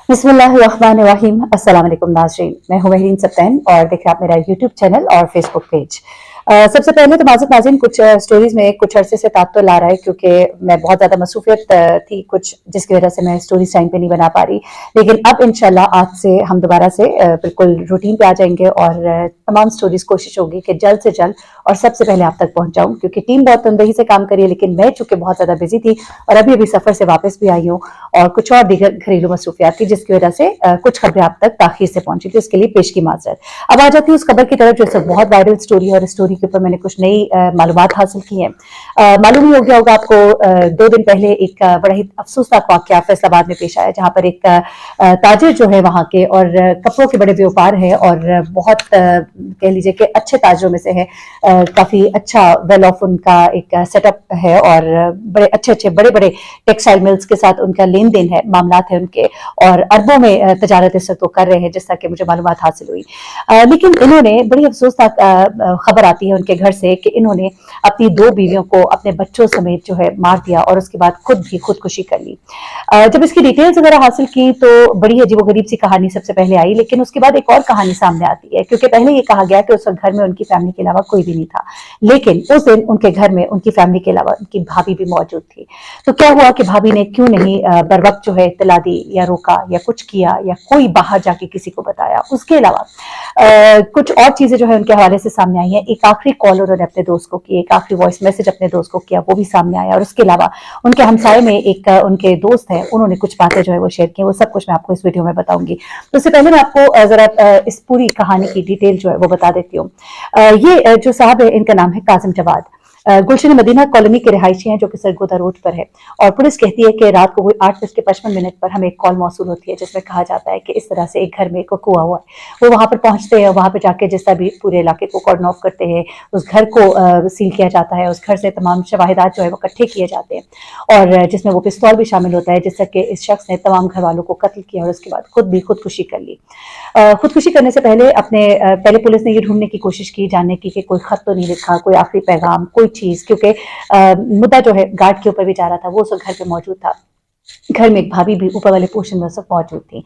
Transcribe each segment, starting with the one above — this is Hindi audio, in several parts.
बिस्मिल्लाहिर्रहमानिर्रहीम। अस्सलाम वालेकुम नाज़रीन, मैं हूं महरीन सब्तैन और देख रहे हैं आप मेरा यूट्यूब चैनल और फेसबुक पेज। सबसे पहले तो माज़िद नाज़रीन, कुछ स्टोरीज में कुछ अरसे से तात्तुल आ रहा है क्योंकि मैं बहुत ज़्यादा मसरूफियत थी कुछ, जिसकी वजह से मैं स्टोरीज टाइम पे नहीं बना पा रही। लेकिन अब इंशाल्लाह आज से हम दोबारा से बिल्कुल रूटीन पे आ जाएंगे और तमाम स्टोरीज कोशिश होगी कि जल्द से जल्द और सबसे पहले आप तक पहुंच जाऊं, क्योंकि टीम बहुत तंदही से काम करी है, लेकिन मैं चूंकि बहुत ज़्यादा बिजी थी और अभी अभी सफ़र से वापस भी आई हूँ और कुछ और दीगर घरेलू मसरूफियात थी, जिसकी वजह से कुछ खबरें आप तक ताखिर से पहुंची थी, उसके लिए पेश की माजरत। अब आ जाती हूँ उस खबर की तरफ जो बहुत वायरल स्टोरी है और स्टोरी के ऊपर मैंने कुछ नई मालूमात हासिल की है। मालूम ही हो गया होगा आपको, 2 दिन पहले एक बड़ा ही अफसोसनाक वाकया फैसलाबाद में पेश आया, जहां पर एक ताजिर जो है वहां के और कपड़ों के बड़े व्यापार है और बहुत कह लीजिए कि अच्छे ताजरों में से है, काफी अच्छा वेल ऑफ उनका एक सेटअप है और बड़े अच्छे अच्छे बड़े बड़े टेक्सटाइल मिल्स के साथ उनका लेन देन है, मामलात है उनके, और अरबों में तजारत इस वक्त वो कर रहे हैं, जैसा कि मुझे मालूमात हासिल हुई। लेकिन इन्होंने बड़ी अफसोसनाक खबर आती है उनके घर से कि इन्होंने अपनी 2 बीवियों को अपने बच्चों समेत जो है मार दिया और उसके बाद खुद भी खुदकुशी कर ली। जब इसकी डिटेल्स वगैरह हासिल की तो बड़ी अजीबोगरीब सी कहानी सबसे पहले आई, लेकिन उसके बाद एक और कहानी सामने आती है, क्योंकि पहले ये कहा गया कि उस वक्त घर में उनकी फैमिली के अलावा कोई भी नहीं था, लेकिन उस दिन उनके घर में उनकी फैमिली के अलावा उनकी भाभी भी मौजूद थी। तो क्या हुआ कि भाभी ने क्यों नहीं बर वक्त जो है इत्तला दी या रोका या कुछ किया या कोई बाहर जाके किसी को बताया। उसके अलावा कुछ और चीजें जो है उनके हवाले से सामने आई हैं। एक आखिरी कॉल उन्होंने अपने दोस्त को की, एक आखिरी वॉइस मैसेज अपने दोस्त को किया, वो भी सामने आया। और उसके अलावा उनके हमसाये में एक उनके दोस्त है, उन्होंने कुछ बातें जो है वो शेयर की, वो सब कुछ मैं आपको इस वीडियो में बताऊंगी। तो उससे पहले मैं आपको जरा इस पूरी कहानी की डिटेल जो है वो बता देती हूँ। ये जो साहब है, इनका नाम है कासिम जवाद, गुलशन मदीना कॉलोनी के रिहायशी हैं, जो कि सरगोदा रोड पर है। और पुलिस कहती है कि रात को कोई 8:55 पर हमें एक कॉल मौसूल होती है, जिसमें कहा जाता है कि इस तरह से एक घर में एक कुआ हुआ है। वो वहां पर पहुंचते हैं, वहां पर जाके जिस तरह भी पूरे इलाके को कॉर्डन ऑफ करते हैं, उस घर को सील किया जाता है, उस घर से तमाम शवाहिदात जो है वो इकट्ठे किए जाते हैं, और जिसमें वो पिस्तौल भी शामिल होता है, जिससे कि इस शख्स ने तमाम घर वालों को कत्ल किया और उसके बाद खुद भी खुदकुशी कर ली। खुदकुशी करने से पहले पहले पुलिस ने ये ढूंढने की कोशिश की, जानने की कि कोई खत तो नहीं लिखा, कोई आखिरी पैगाम, कोई चीज, क्योंकि मुद्दा जो है गार्ड के ऊपर भी जा रहा था, वो उस घर पे मौजूद था। घर में एक भाभी भी ऊपर वाले पोर्शन में सब मौजूद थी।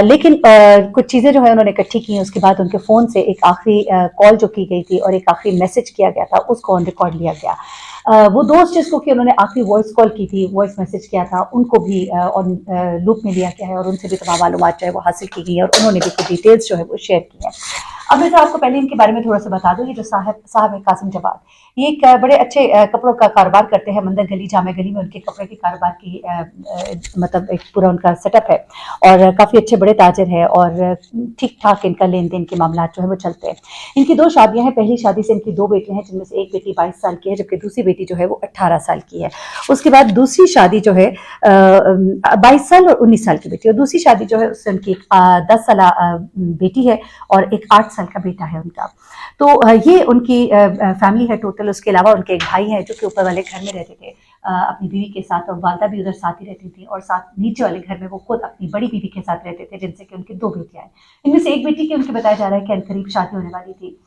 लेकिन कुछ चीजें जो है उन्होंने इकट्ठी की, उसके बाद उनके फोन से एक आखिरी कॉल जो की गई थी और एक आखिरी मैसेज किया गया था, उसको ऑन रिकॉर्ड लिया गया। वो दोस्त जिसको कि उन्होंने आखिरी वॉइस कॉल की थी, वॉइस मैसेज किया था, उनको भी ऑन लूप में लिया गया है और उनसे भी तमाम मालूमात जो है वो हासिल की गई है और उन्होंने भी कुछ डिटेल्स जो है वो शेयर की है। अब मैं तो आपको पहले इनके बारे में थोड़ा सा बता दूं। ये जो साहब है कासिम जवाद, ये एक बड़े अच्छे कपड़ों का कारोबार करते हैं। मंदिर गली जामे गली में उनके कपड़े के कारोबार की मतलब एक पूरा उनका सेटअप है और काफ़ी अच्छे बड़े ताजिर है और ठीक ठाक इनका लेन देन के मामला जो है वो चलते हैं। इनकी 2 शादियां हैं। पहली शादी से इनकी 2 बेटियां हैं, जिनमें से एक बेटी 22 साल की है, जबकि दूसरी बेटी जो है वो 18 साल की है। उसके बाद दूसरी शादी जो है 22 साल और 19 साल की बेटी, और दूसरी शादी जो है उससे उनकी 10 साल बेटी है और एक 8 साल का बेटा है उनका। तो ये उनकी फैमिली है टोटल। उसके अलावा उनके एक भाई हैं जो कि ऊपर वाले घर में रहते थे अपनी बीवी के साथ, और वालदा भी उधर साथ ही रहती थी, और साथ नीचे वाले घर में वो खुद अपनी बड़ी बीवी के साथ रहते थे, जिनसे कि उनकी 2 बेटियां हैं। इनमें से एक बेटी की उनके बताया जा रहा है कि करीब शादी होने वाली थी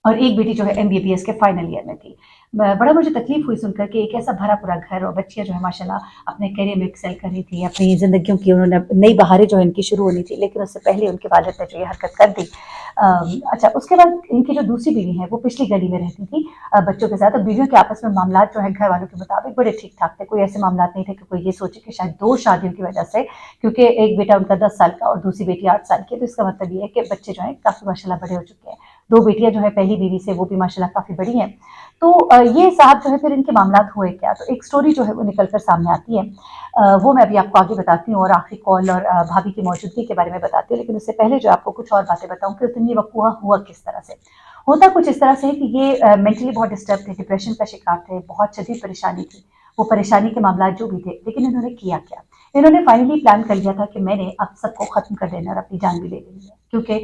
और एक बेटी जो है MBBS के फाइनल ईयर में थी। बड़ा मुझे तकलीफ हुई सुनकर कि एक ऐसा भरा पूरा घर और बच्चियां जो है माशाल्लाह अपने करियर में एक्सेल कर रही थी, अपनी जिंदगियों की उन्होंने नई बहारें जो है इनकी शुरू होनी थी, लेकिन उससे पहले उनके वालिद ने जो ये हरकत कर दी। अच्छा, उसके बाद इनकी जो दूसरी बीवी है वो पिछली गली में रहती थी बच्चों के साथ। और बीवियों के आपस में मामला जो है घर वालों के मुताबिक बड़े ठीक ठाक थे, कोई ऐसे मामला नहीं थे कि कोई ये सोचे कि शायद 2 शादियों की वजह से, क्योंकि एक बेटा उनका 10 साल का और दूसरी बेटी 8 साल की है, तो इसका मतलब ये है कि बच्चे जो है काफी माशाल्लाह बड़े हो चुके हैं। 2 बेटियां जो है पहली बीवी से, वो भी माशाल्लाह काफी बड़ी हैं। तो ये साहब जो है फिर इनके मामलात हुए क्या, तो एक स्टोरी जो है वो निकल कर सामने आती है। वो मैं अभी आपको आगे बताती हूँ और आखिरी कॉल और भाभी की मौजूदगी के बारे में बताती हूँ। लेकिन उससे पहले जो आपको कुछ और बातें बताऊँ कि उस दिन ये वक़्वा हुआ किस तरह से। होता कुछ इस तरह से है कि ये मेंटली बहुत डिस्टर्ब थे, डिप्रेशन का शिकार थे, बहुत शदीद परेशानी थी। वो परेशानी के मामला जो भी थे, लेकिन इन्होंने किया क्या? इन्होंने फाइनली प्लान कर लिया था कि मैंने अब सबको खत्म कर देना और अपनी जान भी ले लेनी है, क्योंकि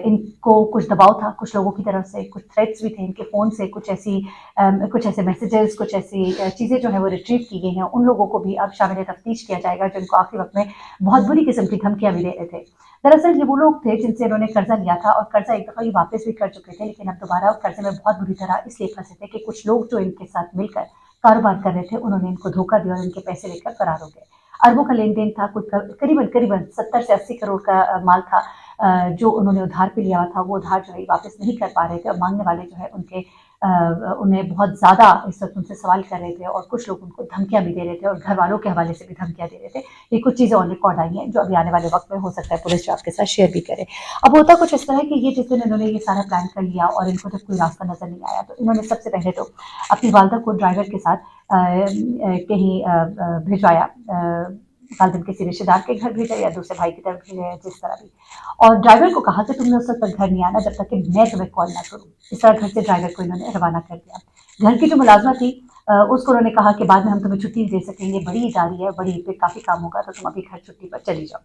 इनको कुछ दबाव था कुछ लोगों की तरफ से, कुछ थ्रेट्स भी थे इनके फ़ोन से, कुछ ऐसे मैसेजेस, कुछ ऐसी चीज़ें जो है वो रिट्रीव की गई हैं। उन लोगों को भी अब शामिल तफ्तीश किया जाएगा जिनको आखिरी वक्त में बहुत बुरी किस्म की धमकियां भी दे रहे थे। दरअसल ये वो लोग थे जिनसे इन्होंने कर्जा लिया था और कर्जा एक दफ़ा ये वापस भी कर चुके थे, लेकिन अब दोबारा कर्जे में बहुत बुरी तरह इसलिए फंसे थे कि कुछ लोग जो इनके साथ मिलकर कारोबार कर रहे थे, उन्होंने इनको धोखा दिया और इनके पैसे लेकर फरार हो गए। अरबों का लेन देन था, कुछ करीबन करीबन 70 से 80 करोड़ का माल था जो उन्होंने उधार पे लिया था, वो उधार जो है वापस नहीं कर पा रहे थे और मांगने वाले जो है उनके उन्हें बहुत ज़्यादा इस वक्त उनसे सवाल कर रहे थे और कुछ लोग उनको धमकियां भी दे रहे थे और घर वालों के हवाले से भी धमकियां दे रहे थे। ये कुछ चीज़ें ऑन रिकॉर्ड आई हैं जो अभी आने वाले वक्त में हो सकता है पुलिस जो आपके साथ शेयर भी करे। अब होता कुछ इस तरह कि ये जिस दिन इन्होंने ये सारा प्लान कर लिया और इनको जब कोई रास्ता नजर नहीं आया तो इन्होंने सबसे पहले तो अपनी वालदा को ड्राइवर के साथ कहीं भिजवाया, वालिद किसी रिश्तेदार के घर भेजा या दूसरे भाई की तरफ भेजा या जिस तरह भी, और ड्राइवर को कहा कि तुमने उस वक्त तक घर नहीं आना जब तक कि मैं तुम्हें कॉल ना करूँ। इस तरह घर से ड्राइवर को इन्होंने रवाना कर दिया। घर की जो मुलाजमा थी उसको उन्होंने कहा कि बाद में हम तुम्हें छुट्टी दे सकेंगे, बड़ी इदारी है, बड़ी पे काफ़ी काम होगा तो तुम अभी घर छुट्टी पर चली जाओ।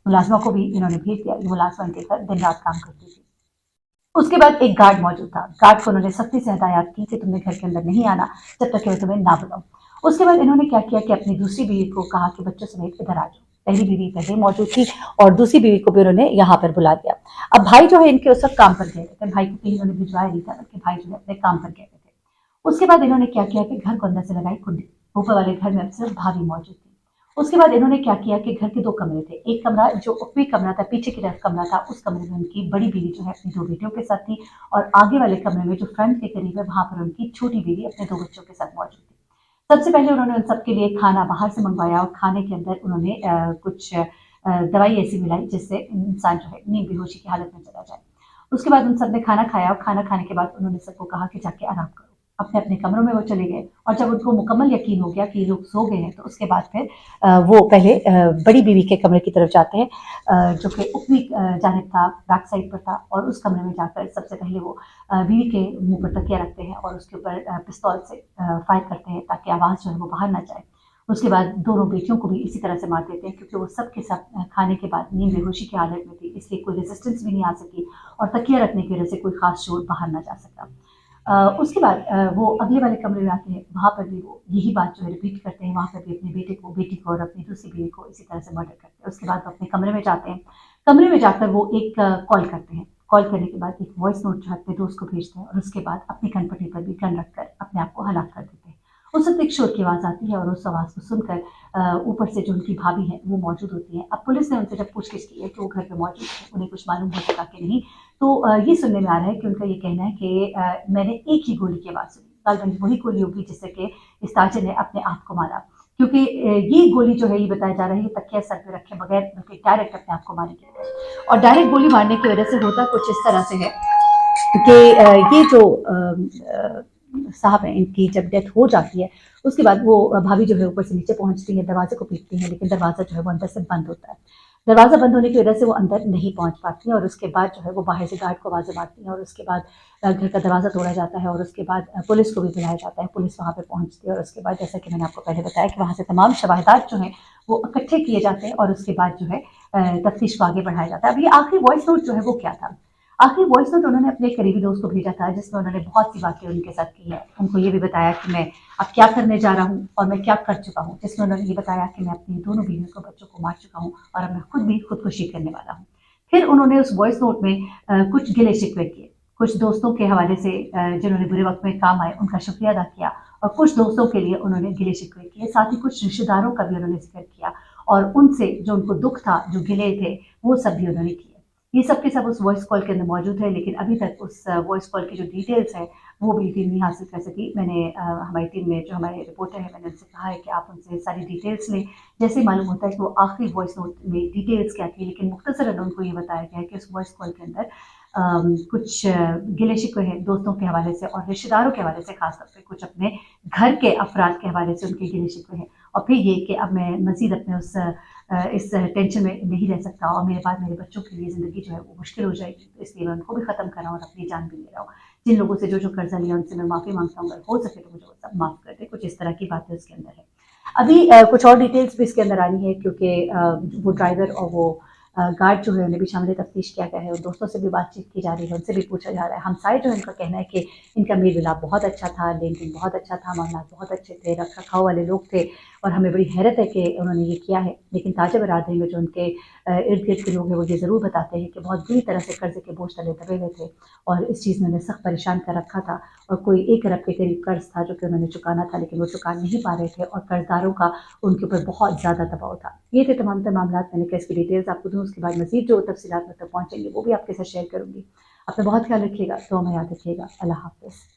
मुलाजमा को भी इन्होंने भेज दिया। ये मुलाजमा इनके घर दिन रात काम करती थी। उसके बाद एक गार्ड मौजूद था। गार्ड को उन्होंने सख्ती से हदायत की कि तुमने घर के अंदर नहीं आना जब तक कि मैं तुम्हें ना बुलाऊं। उसके बाद इन्होंने क्या किया कि अपनी दूसरी बीवी को कहा कि बच्चों समेत इधर आ जाओ। पहली बीवी पहले मौजूद थी और दूसरी बीवी को भी उन्होंने यहाँ पर बुला दिया। अब भाई जो है इनके उस वक्त काम पर गए थे, भाई को कहीं उन्होंने भिजवाया नहीं था बल्कि भाई जो है अपने काम पर गए थे। उसके बाद इन्होंने क्या किया कि घर को अंदर से लगाई कुंडी। ऊपर वाले घर में अब सिर्फ भाभी मौजूद थी। उसके बाद इन्होंने क्या किया कि घर के दो कमरे थे। एक कमरा जो ऊपरी कमरा था, पीछे की तरफ कमरा था, उस कमरे में उनकी बड़ी बीवी जो है अपनी दो बेटियों के साथ थी और आगे वाले कमरे में जो फ्रंट के करीब है वहां पर उनकी छोटी बीवी अपने दो बच्चों के साथ मौजूद थी। सबसे पहले उन्होंने उन सबके लिए खाना बाहर से मंगवाया और खाने के अंदर उन्होंने कुछ दवाई ऐसी मिलाई जिससे इंसान जो है नींद बेहोशी की हालत में चला जाए। उसके बाद उन सब ने खाना खाया और खाना खाने के बाद उन्होंने सबको कहा कि जाके आराम करो। अपने अपने कमरों में वो चले गए और जब उनको मुकम्मल यकीन हो गया कि ये लोग सो गए हैं तो उसके बाद फिर वो पहले बड़ी बीवी के कमरे की तरफ जाते हैं जो कि ऊपरी जानिब था, बैक साइड पर था, और उस कमरे में जाकर सबसे पहले वो बीवी के मुंह पर तकिया रखते हैं और उसके ऊपर पिस्तौल से फायर करते हैं ताकि आवाज़ जो है वो बाहर ना जाए। उसके बाद दोनों बेटियों को भी इसी तरह से मार देते हैं क्योंकि वो सब के सब खाने के बाद नींद बेहोशी की हालत में थी, इसलिए कोई रेजिस्टेंस भी नहीं आ सकी और तकिया रखने की वजह से कोई खास शोर बाहर ना जा सका। उसके बाद वो अगले वाले कमरे में आते हैं, वहाँ पर भी वो यही बात जो है रिपीट करते हैं। वहाँ पर भी अपने बेटी को और अपनी दूसरी बीवी को इसी तरह से मर्डर करते हैं। उसके बाद वो अपने कमरे में जाते हैं। कमरे में जाकर वो एक कॉल करते हैं। कॉल करने के बाद एक वॉइस नोट जो अपने दोस्त को भेजते हैं और उसके बाद अपनी कनपटी पर भी गन रखकर अपने आप को हलाक कर देते हैं। उस वक्त एक शोर की आवाज़ आती है और उस आवाज़ को सुनकर ऊपर से जो उनकी भाभी है वो मौजूद होती है। अब पुलिस ने उनसे जब पूछगिछ की है कि वो घर पे मौजूद है, उन्हें कुछ मालूम हो सका कि नहीं, तो ये सुनने में आ रहा है कि उनका ये कहना है कि मैंने एक ही गोली की आवाज़ सुनी। गालबन वही गोली होगी जिससे कि इस ताजिर ने अपने आप को मारा, क्योंकि ये गोली जो है ये बताया जा रहा है ये तकिया सर पे रखे बगैर बल्कि डायरेक्ट अपने आप को मारी गई। और डायरेक्ट गोली मारने की वजह से होता कुछ इस तरह से है कि ये जो साहब हैं इनकी जब डेथ हो जाती है उसके बाद वो भाभी जो है ऊपर से नीचे पहुंचती है, दरवाजे को पीटती हैं, लेकिन दरवाज़ा जो है वो अंदर से बंद होता है। दरवाज़ा बंद होने की वजह से वो अंदर नहीं पहुंच पाती हैं और उसके बाद जो है वो बाहर से गार्ड को आवाज़ें मारती हैं और उसके बाद घर का दरवाज़ा तोड़ा जाता है और उसके बाद पुलिस को भी बुलाया जाता है। पुलिस वहाँ पर पहुँचती है और उसके बाद जैसा कि मैंने आपको पहले बताया कि वहाँ से तमाम शवाहिदात जो हैं वो इकट्ठे किए जाते हैं और उसके बाद जो है तफ्तीश को आगे बढ़ाया जाता है। अब ये आखिरी वॉइस नोट जो है वो क्या था? आखिरी वॉइस नोट उन्होंने अपने करीबी दोस्त को भेजा था जिसमें उन्होंने बहुत सी बातें उनके साथ की है। उनको ये भी बताया कि मैं अब क्या करने जा रहा हूँ और मैं क्या कर चुका हूँ, जिसमें उन्होंने ये बताया कि मैं अपनी दोनों बीवियों को बच्चों को मार चुका हूँ और अब मैं खुद भी खुदकुशी करने वाला हूँ। फिर उन्होंने उस वॉइस नोट में कुछ गिले शिकवे किए, कुछ दोस्तों के हवाले से जिन्होंने बुरे वक्त में काम आए उनका शुक्रिया अदा किया और कुछ दोस्तों के लिए उन्होंने गिले शिकवे किए। साथ ही कुछ रिश्तेदारों का भी उन्होंने जिक्र किया और उनसे जो उनको दुख था, जो गिले थे, वो सब भी उन्होंने किए। ये सब के सब उस वॉइस कॉल के अंदर मौजूद है, लेकिन अभी तक उस वॉइस कॉल की जो डिटेल्स है वो भी टीम नहीं हासिल कर सकी। मैंने हमारी टीम में जो हमारे रिपोर्टर हैं मैंने उनसे कहा है कि आप उनसे सारी डिटेल्स लें। जैसे मालूम होता है कि वो आखिरी वॉइस नोट में डिटेल्स क्या थी, लेकिन मुख्तसरन उनको ये बताया गया है कि उस वॉइस कॉल के अंदर कुछ गिले शिकवे हैं दोस्तों के हवाले से और रिश्तेदारों के हवाले से, खासतौर पर कुछ अपने घर के अफराद के हवाले से उनके गिले शिकवे हैं। और फिर ये कि अब मैं मज़ीद अपने इस टेंशन में नहीं रह सकता और मेरे बाद मेरे बच्चों के लिए ज़िंदगी जो है वो मुश्किल हो जाएगी, तो इसलिए मैं उनको भी ख़त्म कर रहा हूँ और अपनी जान भी ले रहा हूँ। जिन लोगों से जो कर्जा लिया उनसे मैं माफ़ी मांगता हूँ, अगर हो सके तो मुझे वो सब माफ़ कर दे। कुछ इस तरह की बातें उसके अंदर है। अभी कुछ और डिटेल्स भी इसके अंदर आ रही है क्योंकि वो ड्राइवर और वो गार्ड जो है उन्हें भी शामिल तफ्तीश किया गया है और दोस्तों से भी बातचीत की जा रही है, उनसे भी पूछा जा रहा है। हमसाये जो इनका कहना है कि इनका मेल मिलाप बहुत अच्छा था, लेन देन बहुत अच्छा था, मामला बहुत अच्छे थे, रख रखाव वाले लोग थे और हमें बड़ी हैरत है कि उन्होंने ये किया है। लेकिन ताजा बरादरी में जो उनके इर्द गिर्द के लोग हैं वो ये ज़रूर बताते हैं कि बहुत बुरी तरह से कर्जे के बोझ तले दबे हुए थे और इस चीज़ ने उन्हें सख्त परेशान कर रखा था और कोई 1 अरब के करीब कर्ज था जो कि उन्होंने चुकाना था, लेकिन वो चुका नहीं पा रहे थे और कर्जदारों का उनके ऊपर बहुत ज़्यादा दबाव था। ये थे तमाम तर मामलात। मैंने कहा इसकी डिटेल्स आपको दूँ, उसके बाद मज़ीद जो तफ़सीलात मुझ तक पहुँचेंगी वो भी आपके साथ शेयर करूँगी। अपना बहुत ख्याल रखिएगा, दुआ में याद रखिएगा। अल्लाह हाफ़िज़।